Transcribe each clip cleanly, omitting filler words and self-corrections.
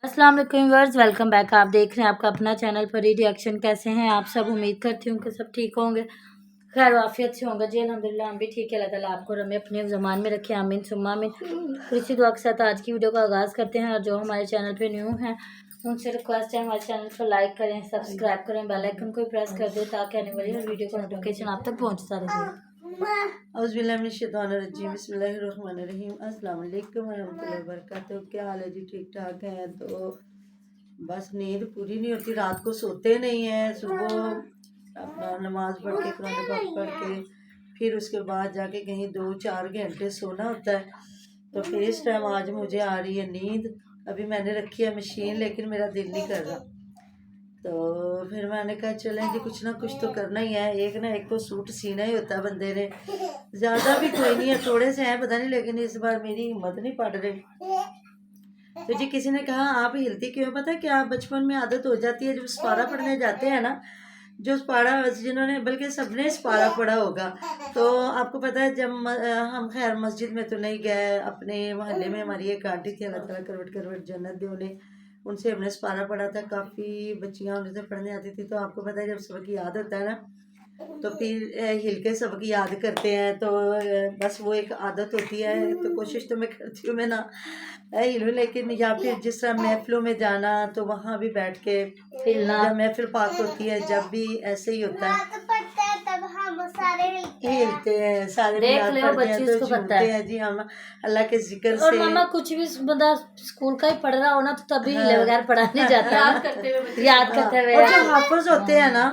अस्सलाम वालेकुम viewers, welcome back. आप देख रहे हैं आपका अपना चैनल परी रिएक्शन। कैसे हैं आप सब? उम्मीद करती हूँ कि सब ठीक होंगे, खैर वाफियत से होंगे। जी अल्हम्दुलिल्लाह हम भी ठीक है। अल्लाह ताला आपको और हमें अपने ज़मान में रखे, आमीन सुम्मा आमीन। तो इसी दुआ के साथ आज की वीडियो का आगाज़ करते हैं। और जो हमारे चैनल पे न्यू हैं उनसे रिक्वेस्ट है हमारे चैनल को लाइक करें, सब्सक्राइब करें, बेल आइकन को प्रेस कर दें ताकि आने वाली हर वीडियो का नोटिफिकेशन आप तक पहुँचता रहे। औज़ुबिल्लाहिमिनश्शैतानिर्रजीम बिस्मिल्लाहिर्रहमानिर्रहीम। अस्सलाम वालेकुम वरहमतुल्लाहि वबरकातुहू। क्या हाल है जी? ठीक ठाक है? तो बस नींद पूरी नहीं होती, रात को सोते नहीं हैं। सुबह अपना नमाज पढ़ के कुरान पाक पढ़ के फिर उसके बाद जाके कहीं 2-4 घंटे सोना होता है। तो फिर इस टाइम आज मुझे आ रही है नींद। अभी मैंने रखी है मशीन लेकिन मेरा दिल नहीं कर रहा। तो फिर मैंने कहा चलें जी, कुछ ना कुछ तो करना ही है। एक ना एक तो सूट सीना ही होता है बंदे ने। ज़्यादा भी कोई नहीं है, थोड़े से हैं पता नहीं, लेकिन इस बार मेरी हिम्मत नहीं पड़ रही। तो जी किसी ने कहा आप हिलती क्यों? पता है क्या, बचपन में आदत हो जाती है। जब सपारा पढ़ने जाते हैं ना, जो सपारा जिन्होंने, बल्कि सबने सपारा पढ़ा होगा, तो आपको पता है जब हम खैर मस्जिद में तो नहीं गए, अपने मोहल्ले में हमारी एक आंटी थी, अल्लाह ताला करवट करवट जन्नत दे उन्हें, उनसे हमने सपारा पढ़ा था। काफ़ी बच्चियाँ उनसे पढ़ने आती थी। तो आपको पता है जब सबक याद होता है ना, तो फिर हिल के सबक याद करते हैं। तो बस वो एक आदत होती है। तो कोशिश तो मैं करती हूँ मैं ना हिलूँ, लेकिन या फिर जिस तरह महफिलों में जाना तो वहाँ भी बैठ के हिलना, जब महफिल पाक होती है, जब भी ऐसे ही होता है, तब हम सारे हिलते हैं, सारे देख मिलाद ले पढ़ते बच्ची हैं, तो उसको पता झूमते है। हैं जी हम अल्लाह के जिक्र और से। मामा कुछ भी बंदा स्कूल का ही पढ़ रहा हो ना तो तभी हिले हाँ, बगैर पढ़ा नहीं जाता है याद ना। करते हुए याद हाँ, करते हुए और जो हाफिज होते हैं ना,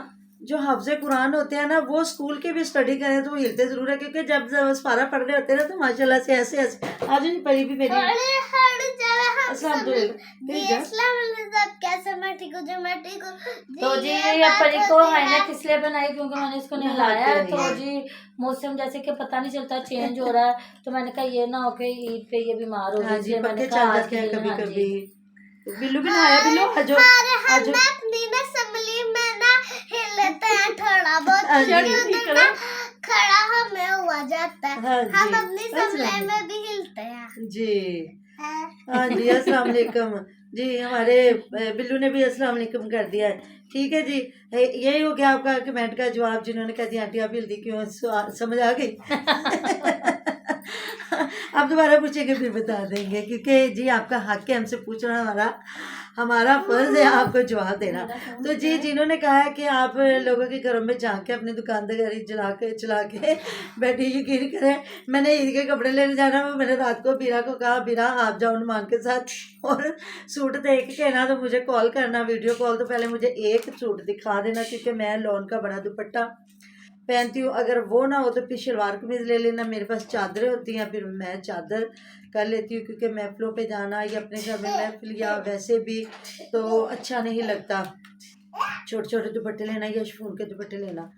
जो हाफिज कुरान होते हैं ना, वो स्कूल के भी स्टडी करें तो वो हिलते जरूर है। क्योंकि जब सपारा पढ़ रहे होते हैं ना, तो माशाल्लाह से ऐसे ऐसे आज नहीं पढ़ी भी मेरी। कैसे मैं ठीक हूँ, जो मैं ठीक हूँ। तो जी अब परी को हाईनेक इसलिए बनाई क्योंकि मैंने इसको नहलाया है। तो जी मौसम जैसे कि पता नहीं चलता चेंज हो रहा है, तो मैंने कहा ये ना हो के ईद पे ये बीमार हो हाँ जाए, जी, इसलिए मैंने पक्के कहा चल आज जाते के हैं दिन। कभी हाँ कभी। जी बिल्लू भी नहाया, बिल्लू आजो आजो। मैं अपनी ना असेंबली में ना हिल लेते हैं थोड़ा बहुत, हाँ जी। क्योंकि उधर ना खड़ा हमें हुआ जाता है। हाँ हम जी, अपनी असेंबली में भी हिलते हैं जी। हाँ जी, अस्सलाम वालेकुम जी। हमारे बिल्लू ने भी अस्सलाम वालेकुम कर दिया है। ठीक है जी। यही हो गया आपका कमेंट का जवाब, जिन्होंने कहा दी आंटी आप हिलती क्यों, समझ आ गई। आप दोबारा पूछेंगे फिर बता देंगे, क्योंकि जी आपका हक है हमसे पूछना, हमारा हमारा फर्ज है आपको जवाब देना। तो जी जिन्होंने कहा है कि आप लोगों के घरों में जाके अपनी दुकानदारी चला के बैठे, यकीन करें मैंने ईद के कपड़े लेने जाना, वो मैंने रात को बीरा को कहा बीरा आप जाओ नुमान के साथ और सूट देख के ना तो मुझे कॉल करना, वीडियो कॉल। तो पहले मुझे एक सूट दिखा देना, क्योंकि मैं लॉन का बड़ा दुपट्टा पहनती हूँ। अगर वो ना हो तो फिर शलवार कमीज ले लेना। मेरे पास चादरें होती हैं, फिर मैं चादर कर लेती हूँ, क्योंकि महफिलों पे जाना या अपने घर में महफिल या वैसे भी तो अच्छा नहीं लगता छोटे छोटे दुपट्टे लेना या शिफॉन के दुपट्टे लेना।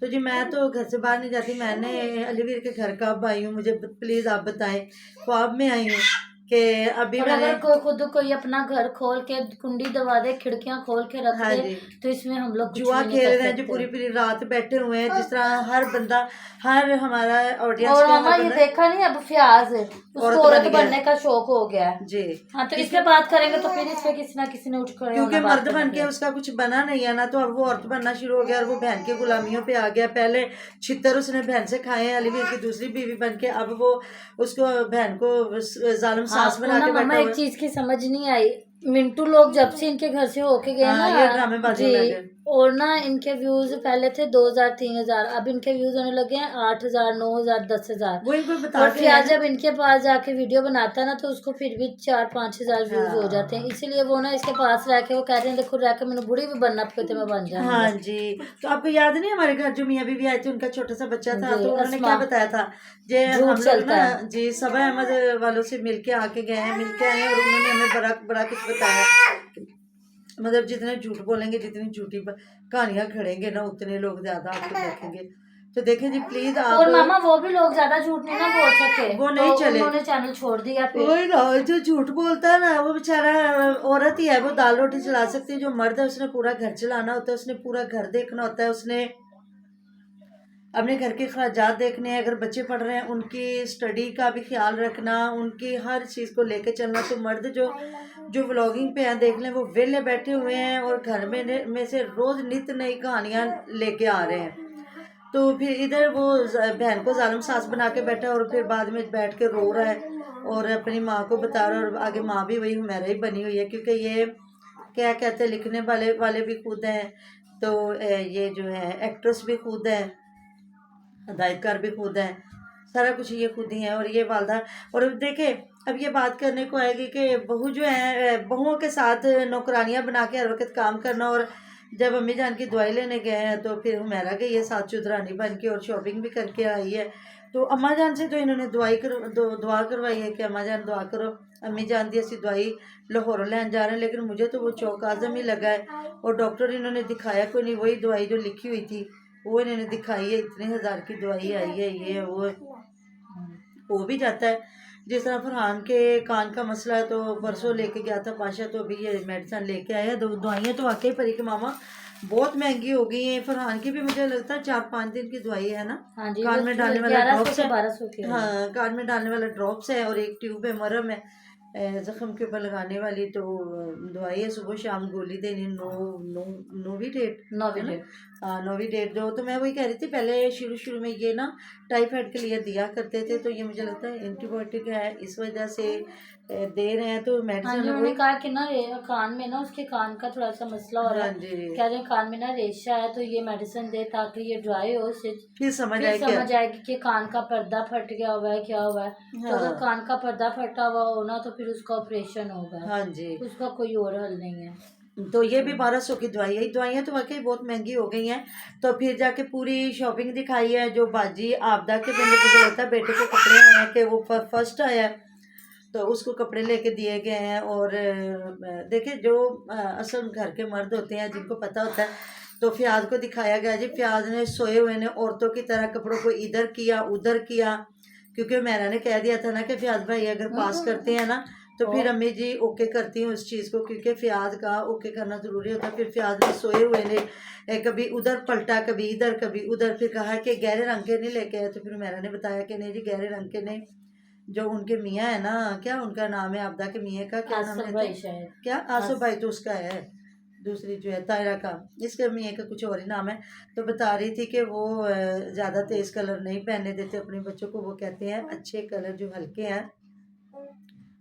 तो जी मैं तो घर से बाहर नहीं जाती। मैंने अलीवीर के घर कब आई हूँ, मुझे प्लीज़ आप बताएं। ख्वाब में आई हूँ कि अभी और मैंने, अगर खुद कोई अपना घर खोल के कुंडी दबा दे, खिड़कियां खोल के रख हाँ दे, जी, तो इसमें हम लोग कुछ जुआ भी नहीं खेल कर रहे हैं जो सकते। पूरी पूरी रात बैठे हुए हैं, जिस तरह हर बंदा, हर हमारा ऑडियंस और का मामा हर ये बंदा देखा नहीं, अब फयाज उसको औरत औरत बन गया बनने का शौक हो गया है। जी। हाँ तो इस पे बात करेंगे तो फिर इस पे किसी ना किसी ने उठ खड़े क्योंकि होना बात मर्द बन करने के पे। उसका कुछ बना नहीं है ना, तो अब वो औरत बनना शुरू हो गया और वो बहन की गुलामियों पे आ गया। पहले छितर उसने बहन से खाए हैं, अलीवीर की दूसरी बीवी बन के, अब वो उसको बहन को जालिम सास आपको बना ना के मामा बैठा हुआ एक है। चीज की समझ नहीं आई, मिंटू लोग जब से इनके घर से होके गए हाँ, ना ये ड्रामेबाजी में आ जी, गए। और ना इनके व्यूज पहले थे 2000 3000, अब इनके व्यूज होने लगे हैं 8000 9000 10,000। वो इनको बता और के फिर है आज ना। जब इनके पास जाके वीडियो बनाता है ना तो उसको फिर भी 4-5 हजार व्यूज हो जाते हैं। हाँ इसीलिए वो ना इसके पास रह के वो कहते हैं देखो रह के मैंने बुढ़ी भी बनना पड़ते मैं बन हाँ जाऊंगा। जी। तो आपको याद नहीं हमारे घर जो मियाँ बीवी आए थे, उनका छोटा सा बच्चा था, जी तो उन्होंने अस्मा, क्या बताया था, जे झूठ हम लोग चलता ना है। जी सबा अहमद वालों से मिलके आके गए हैं, मिलके आए हैं, और उन्होंने हमें बड़ा बड़ा कुछ बताया। मतलब जितने झूठ बोलेंगे, जितनी झूठी कहानियां खड़ेंगे ना, उतने लोग ज्यादा आपको देखेंगे। तो देखें जी प्लीज आप, और मामा वो भी लोग ज्यादा झूठ नहीं ना बोल सके, वो तो नहीं चले। उन्होंने चैनल छोड़ दिया फिर। वही ना, जो झूठ बोलता है ना वो बेचारा औरत ही है, वो दाल रोटी चला सकती है। जो मर्द है उसने पूरा घर चलाना होता है, उसने पूरा घर देखना होता है, उसने अपने घर के खर्चात देखने हैं। अगर बच्चे पढ़ रहे हैं उनकी स्टडी का भी ख्याल रखना, उनकी हर चीज़ को लेके चलना। तो मर्द जो जो व्लॉगिंग पे हैं देख लें, वो वेले बैठे हुए हैं और घर में से रोज़ नित नई कहानियाँ लेके आ रहे हैं। तो फिर इधर वो बहन को जालिम सास बना के बैठा और फिर बाद में बैठ के रो रहा है और अपनी माँ को बता रहा है, और आगे माँ भी वही हुमैरा ही बनी हुई है, क्योंकि ये क्या कहते हैं, लिखने वाले भी खुद हैं, तो ये जो है एक्ट्रेस भी खुद है, हदायतकार भी खुद है, सारा कुछ ये खुद ही है। और ये वालदा, और देखे अब ये बात करने को आएगी कि बहू जो है, बहुओं के साथ नौकरानियां बना के हर वक्त काम करना, और जब अम्मी जान की दवाई लेने गए हैं तो फिर हुमैरा गई है साथ चुदरानी बन के और शॉपिंग भी करके आई है। तो अम्मा जान से तो इन्होंने दुआ करवाई है कि अम्मा जान दुआ करो, अम्मी जान दी असी दवाई लाहौर लैन जा रहे हैं, लेकिन मुझे तो वो चौक आजम ही लगा है। और डॉक्टर इन्होंने दिखाया कोई नहीं, वही दवाई जो लिखी हुई थी वो इन्होंने दिखाई है, इतने हज़ार की दवाई आई है, ये वो हो भी जाता है। जिस तरह फरहान के कान का मसला है, तो परसों लेके गया था पाशा, तो अभी ये मेडिसिन लेके आया। दवाइयाँ तो वाकई परी के मामा बहुत महंगी हो गई हैं। फरहान की भी मुझे लगता है 4-5 दिन की दवाई है ना, हाँ जी, कान में डालने वाला ड्रॉप्स है, 1200 की। हाँ कान में डालने वाला ड्रॉप्स है, और एक ट्यूब है, मरहम है ज़ख्म के ऊपर लगाने वाली, तो दवाई है, सुबह शाम गोली देनी, नोविडेट दो। तो मैं वही कह रही थी, पहले शुरू में ये ना टाइफाइड के लिए दिया करते थे, तो ये मुझे लगता है एंटीबायोटिक है, इस वजह से दे रहे हैं। तो हाँ जी, मेडिसिन उन्होंने कहा कि ना कान में ना उसके कान का थोड़ा सा मसला हो रहा हाँ है, जी, कह रहे हैं कान में ना रेशा है, तो ये मेडिसिन दे ताकि ये ड्राई हो, उससे फिर समझ फिर आएगी समझ आएगी कि कान का पर्दा फट गया हुआ है, क्या हुआ है। तो अगर हाँ कान का पर्दा फटा हुआ हो ना, तो फिर उसका ऑपरेशन होगा, हाँ जी। उसका कोई और हल नहीं है। तो ये भी 1200 की दवाई है। दवाइयाँ तो वाकई बहुत महंगी हो गई हैं। तो फिर जाके पूरी शॉपिंग दिखाई है, जो बाजी आपदा के बंदे मुझे लगता है बेटे के कपड़े आए हैं कि वो फर्स्ट आया है, तो उसको कपड़े लेके दिए गए हैं। और देखिए जो असल घर के मर्द होते हैं, जिनको पता होता है, तो फ्याज को दिखाया गया जी, फ्याज ने सोए हुए ने औरतों की तरह कपड़ों को इधर किया उधर किया, क्योंकि मैंने ने कह दिया था ना कि फ्याज भाई अगर पास करते हैं ना, तो फिर अम्मी जी ओके करती हूँ उस चीज़ को, क्योंकि फ्याज का ओके करना ज़रूरी होता है। फिर फ्याज में सोए हुए ने कभी उधर पलटा, कभी इधर कभी उधर, फिर कहा कि गहरे रंग के नहीं लेके आए, तो फिर मैंने बताया कि नहीं जी गहरे रंग के नहीं, जो उनके मियाँ है ना, क्या उनका नाम है आपदा के मियाँ का, क्या नाम आसफ है, भाई शायद, क्या आसफ भाई तो उसका है, दूसरी जो है तायरा का, इसके मियाँ का कुछ और ही नाम है। तो बता रही थी कि वो ज़्यादा तेज़ कलर नहीं पहनने देते अपने बच्चों को, वो कहते हैं अच्छे कलर जो हल्के हैं,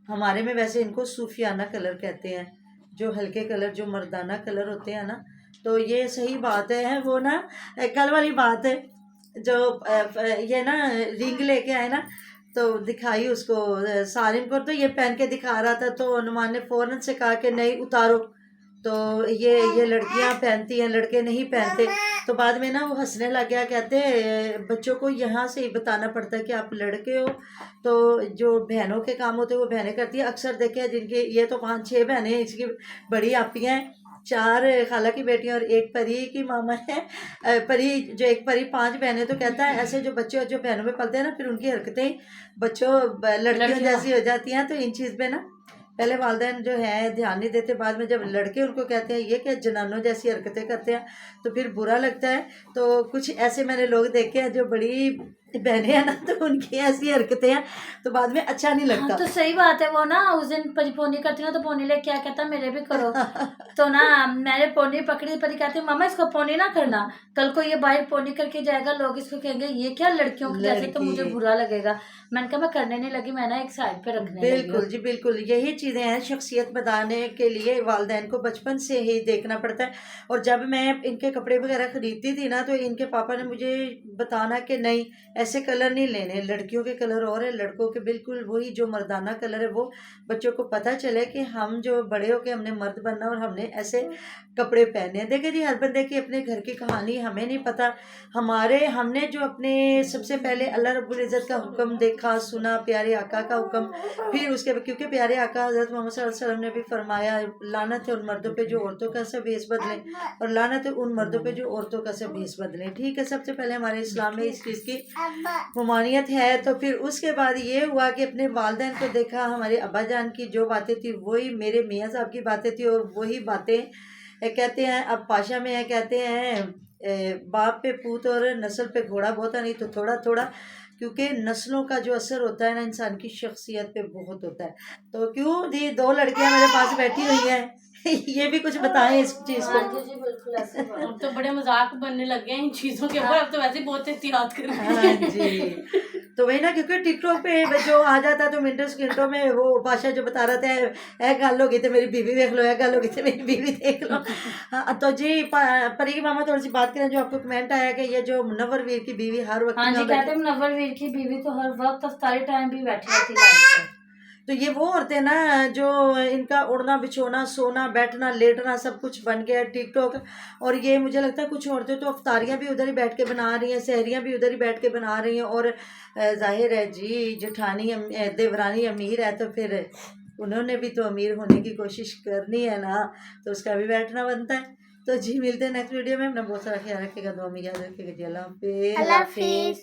हमारे में वैसे इनको सूफियाना कलर कहते हैं, जो हल्के कलर जो मर्दाना कलर होते हैं ना। तो ये सही बात है। वो ना कल वाली बात है, जो ये ना रिंग लेके आए ना, तो दिखाई उसको सारिम को, तो ये पहन के दिखा रहा था, तो नुमान ने फ़ौरन से कहा कि नहीं उतारो, तो ये लड़कियां पहनती हैं, लड़के नहीं पहनते। तो बाद में ना वो हंसने लग गया, कहते बच्चों को यहाँ से ही बताना पड़ता है कि आप लड़के हो, तो जो बहनों के काम होते हैं वो बहनें करती हैं। अक्सर देखे हैं जिनके, ये तो 5-6 बहनें, इसकी बड़ी आपियाँ हैं, 4 खाला की बेटियां और 1 परी की मामा है, परी जो 1 परी 5 बहनें। तो कहता है ऐसे जो बच्चे जो बहनों में पलते हैं ना, फिर उनकी हरकतें बच्चों लड़कियों जैसी हो जाती हैं। तो इन चीज़ पे ना पहले वालिदैन जो है ध्यान नहीं देते, बाद में जब लड़के उनको कहते हैं ये क्या जनानों जैसी हरकतें करते हैं, तो फिर बुरा लगता है। तो कुछ ऐसे मैंने लोग देखे हैं जो बड़ी बहनें हैं ना, तो उनकी ऐसी हरकतें हैं, तो बाद में अच्छा नहीं लगता। हाँ, तो सही बात है। वो ना उस दिन परी पोनी करती ना, तो पोनी ले क्या कहता मेरे भी करो। तो ना मैंने पोनी पकड़ी, परी कहती मामा इसको पोनी ना करना, कल को ये बाहर पोनी करके जाएगा, लोग इसको कहेंगे ये क्या लड़कियों की जैसे, तो मुझे बुरा लगेगा। मैंने कहा मैं करने नहीं लगी, मैं ना एक साइड पे रखने लगी। बिल्कुल जी बिल्कुल, यही चीज़ें हैं शख्सियत बनाने के लिए वालिदैन को बचपन से ही देखना पड़ता है। और जब मैं इनके कपड़े वगैरह खरीदती थी ना, तो इनके पापा ने मुझे बताना कि नहीं ऐसे कलर नहीं लेने, लड़कियों के कलर और है, लड़कों के बिल्कुल वही जो मर्दाना कलर है वो, बच्चों को पता चले कि हम जो बड़े होके हमने मर्द बनना और हमने ऐसे कपड़े पहने हैं। देखिए जी हर बंदे की अपने घर की कहानी, हमें नहीं पता। हमने जो अपने सबसे पहले अल्लाह रब्बुल इज़्ज़त का हुक्म देखा सुना, प्यारे आका का हुक्म, फिर उसके, क्योंकि प्यारे आका हज़रत मोहम्मद सल्लल्लाहु अलैहि वसल्लम ने भी फरमाया लानत है उन मर्दों पे जो औरतों का से भेस बदलें, और लानत है उन मर्दों पे जो औरतों का से भेस बदलें। ठीक है, सबसे पहले हमारे इस्लाम में इस चीज़ की ममानियत है। तो फिर उसके बाद ये हुआ कि अपने वालिदैन को देखा, हमारे अब्बा जान की जो बातें थी वही मेरे मियाँ साहब की बातें थी, और वही बातें कहते हैं अब पाशा में है, कहते हैं बाप पे पूत और नस्ल पे घोड़ा बहुत है, नहीं तो थोड़ा थोड़ा, क्योंकि नस्लों का जो असर होता है ना इंसान की शख्सियत पे बहुत होता है। तो क्यों दी 2 लड़कियां मेरे पास बैठी हुई हैं ये भी कुछ बताएं इस चीज को। हाँ जी जी बिल्कुल ऐसी बात अब तो बड़े मजाक बनने लग गए हैं इन चीजों के ऊपर, अब तो वैसे ही बहुत एहतियात कर रही हाँ जी, तो वही ना, क्योंकि टिकटॉक पे जो आ जाता है तो मिनटों सेकंडों में वो बादशाह जो बता रहा था ए गल हो गई तो मेरी बीवी देख लो, ए गल हो गई तो मेरी बीवी देख लो। हाँ, तो जी परी की मामा थोड़ी सी बात करें, जो आपको कमेंट आया कि ये जो मुनव्वर वीर की बीवी हर वक्त हाँ जी, यहाँ कहते हैं मुनव्वर वीर की बीवी तो हर वक्त अफ्तारी टाइम भी बैठी रहती है। तो ये वो औरतें ना जो इनका उड़ना बिछोना सोना बैठना लेटना सब कुछ बन गया है टिकटॉक। और ये मुझे लगता है कुछ औरतें तो अफ्तारियाँ भी उधर ही बैठ के बना रही हैं, सहरियाँ भी उधर ही बैठ के बना रही हैं। और जाहिर है जी जेठानी देवरानी अमीर है तो फिर उन्होंने भी तो अमीर होने की कोशिश करनी है ना, तो उसका भी बैठना बनता है। तो जी मिलते हैं नेक्स्ट वीडियो में, अपना बहुत सारा ख्याल रखिएगा, दुआ में याद रखिएगा जी। अल्लाह हाफिज़। अल्लाह हाफिज़।